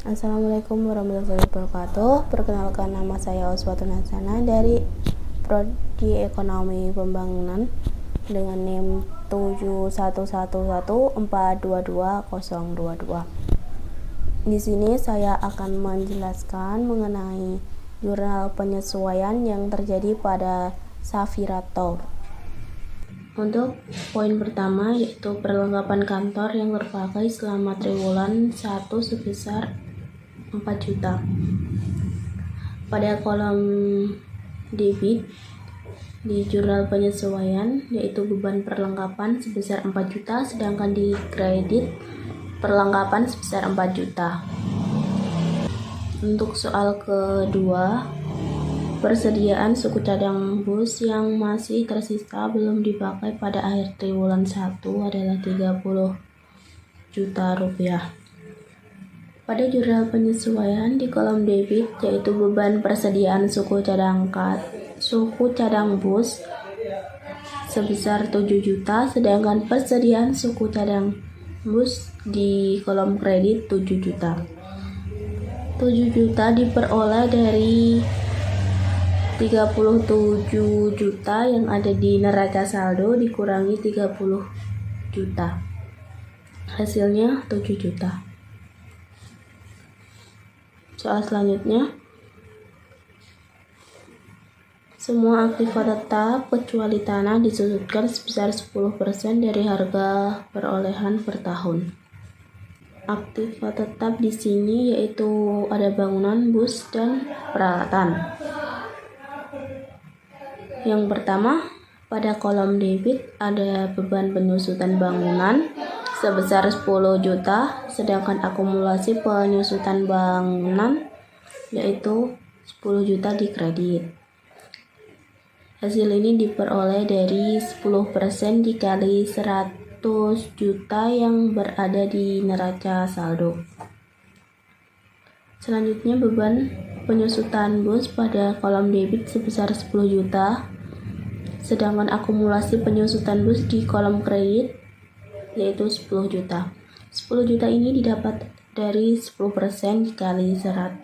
Assalamualaikum warahmatullahi wabarakatuh. Perkenalkan, nama saya Oswatun Hasanah dari Prodi Ekonomi Pembangunan dengan NIM 711142222. Di sini saya akan menjelaskan mengenai jurnal penyesuaian yang terjadi pada Safira Tour. Untuk poin pertama yaitu perlengkapan kantor yang terpakai selama triwulan 1 sebesar 4 juta. Pada kolom debit di jurnal penyesuaian yaitu beban perlengkapan sebesar 4 juta, sedangkan di kredit perlengkapan sebesar 4 juta. Untuk soal kedua, persediaan suku cadang bus yang masih tersisa belum dipakai pada akhir triwulan 1 adalah 30 juta rupiah. Pada jurnal penyesuaian di kolom debit yaitu beban persediaan suku cadang bus sebesar 7 juta, sedangkan persediaan suku cadang bus di kolom kredit 7 juta. 7 juta diperoleh dari 37 juta yang ada di neraca saldo dikurangi 30 juta. Hasilnya 7 juta. Soal selanjutnya. Semua aktiva tetap kecuali tanah disusutkan sebesar 10% dari harga perolehan per tahun. Aktiva tetap di sini yaitu ada bangunan, bus, dan peralatan. Yang pertama, pada kolom debit ada beban penyusutan bangunan sebesar 10 juta, sedangkan akumulasi penyusutan bangunan yaitu 10 juta di kredit. Hasil ini diperoleh dari 10% dikali 100 juta yang berada di neraca saldo. Selanjutnya, beban penyusutan bus pada kolom debit sebesar 10 juta, sedangkan akumulasi penyusutan bus di kolom kredit yaitu 10 juta. 10 juta ini didapat dari 10% dikali 100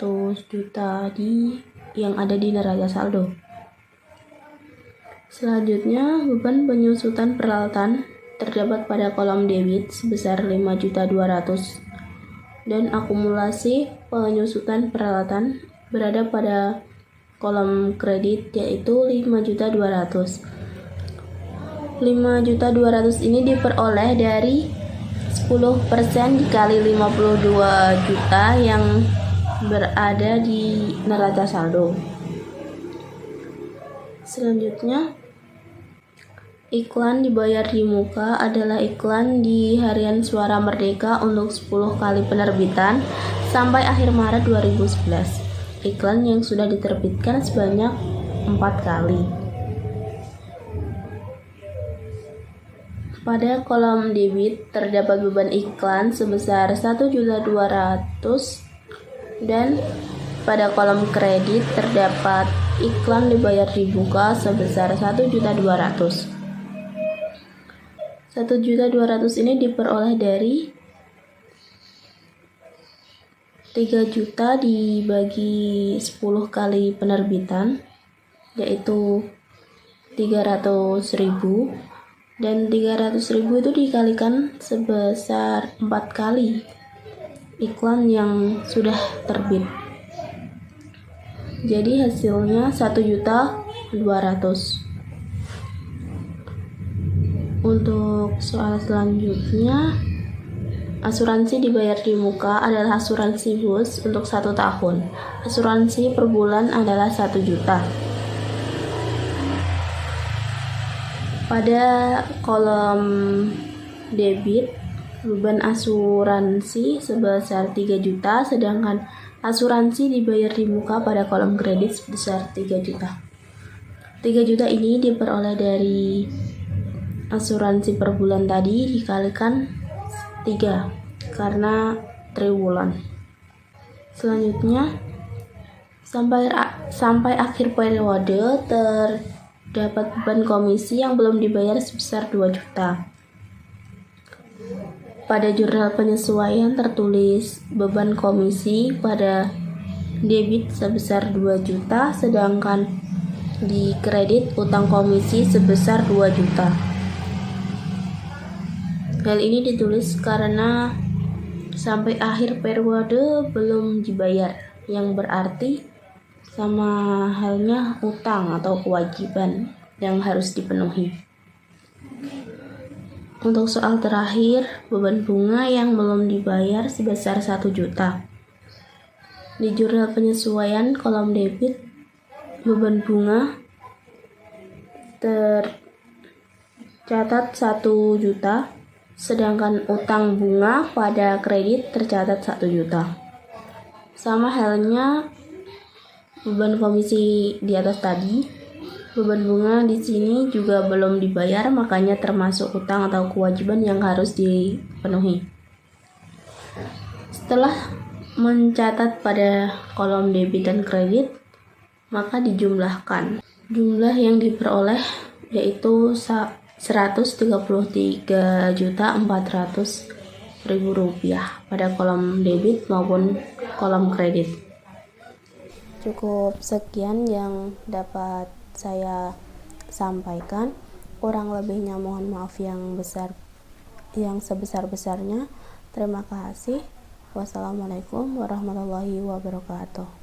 juta yang ada di neraca saldo. Selanjutnya, beban penyusutan peralatan terdapat pada kolom debit sebesar 5.200.000 dan akumulasi penyusutan peralatan berada pada kolom kredit yaitu 5.200.000. 5.200.000 ini diperoleh dari 10% dikali 52 juta yang berada di neraca saldo. Selanjutnya, iklan dibayar di muka adalah iklan di Harian Suara Merdeka untuk 10 kali penerbitan sampai akhir Maret 2011. Iklan yang sudah diterbitkan sebanyak 4 kali. Pada kolom debit terdapat beban iklan sebesar 1.200.000 dan pada kolom kredit terdapat iklan dibayar di muka sebesar 1.200.000. 1.200.000 ini diperoleh dari 3 juta dibagi 10 kali penerbitan yaitu 300.000, dan 300.000 itu dikalikan sebesar 4 kali iklan yang sudah terbit. Jadi hasilnya 1.200.000. Untuk soal selanjutnya, asuransi dibayar di muka adalah asuransi bus untuk 1 tahun. Asuransi per bulan adalah 1 juta. Pada kolom debit, beban asuransi sebesar 3 juta, sedangkan asuransi dibayar di muka pada kolom kredit sebesar 3 juta. 3 juta ini diperoleh dari asuransi per bulan tadi dikalikan 3 karena triwulan. Selanjutnya, sampai akhir periode terdapat beban komisi yang belum dibayar sebesar 2 juta. Pada jurnal penyesuaian tertulis beban komisi pada debit sebesar 2 juta, sedangkan di kredit utang komisi sebesar 2 juta. Hal ini ditulis karena sampai akhir periode belum dibayar, yang berarti sama halnya utang atau kewajiban yang harus dipenuhi. Untuk soal terakhir, beban bunga yang belum dibayar sebesar 1 juta. Di jurnal penyesuaian kolom debit, beban bunga tercatat 1 juta, sedangkan utang bunga pada kredit tercatat 1 juta. Sama halnya beban komisi di atas tadi, beban bunga di sini juga belum dibayar, makanya termasuk utang atau kewajiban yang harus dipenuhi. Setelah mencatat pada kolom debit dan kredit, maka dijumlahkan. Jumlah yang diperoleh yaitu 133.400.000 rupiah pada kolom debit maupun kolom kredit. Cukup sekian yang dapat saya sampaikan. Kurang lebihnya mohon maaf yang sebesar-besarnya. Terima kasih. Wassalamualaikum warahmatullahi wabarakatuh.